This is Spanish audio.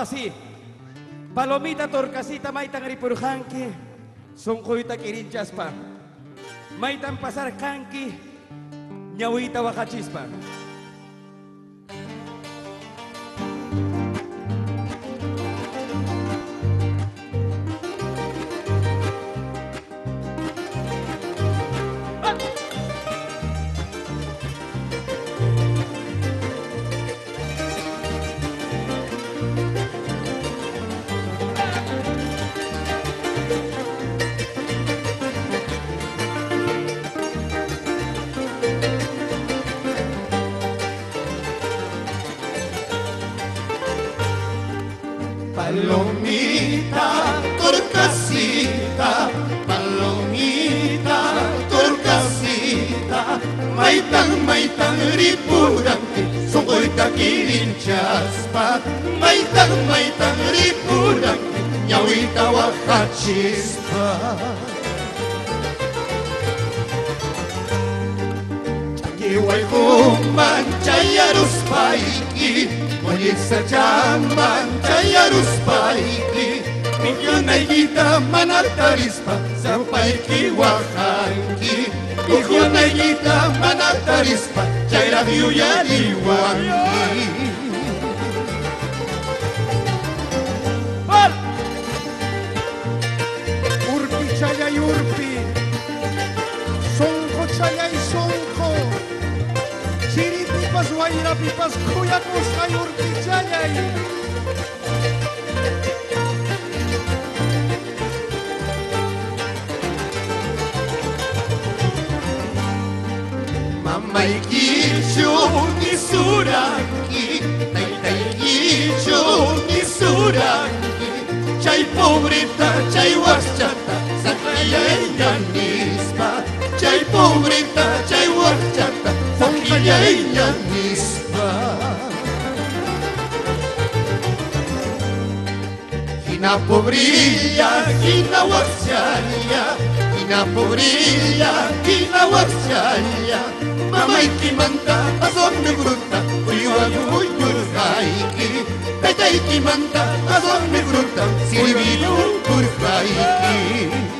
así. Palomita torcasita maitan ripurjanki, sonkoita kirinchaspa. Maitan pasar kanki, ñawita wajachispa. Palomita, torcasita, palomita, torcasita, maitan ripuranki, songoita kirinchaspa, maitan ripuranki, ñawita wajachispa. Chakiwaykuman chayaruspaiki, Moyesa llaman chayaruspaiki, Mijunaykita manatarispa, Zampayki wajanki, Mijunaykita manatarispa, Chayra yuyariwanki. Urpi chayay urpi, sonko chayay sonko, chiripipas wayrapipas kuyakusqay urpi chayay. Mamaykichu nisuranki, taytaykichu nisuranki, chay pobreta, chay waschata, sakillaya nispa, chay pobreta, chay waschata, sakillaya nispa. Hina pobrilla, hina waschalla, hina pobrilla, hina waschalla, Mamayki manta, azon me gruta, uyurhaiki, Taytayki manta, azon me gruta, sirvilu kurhaiki.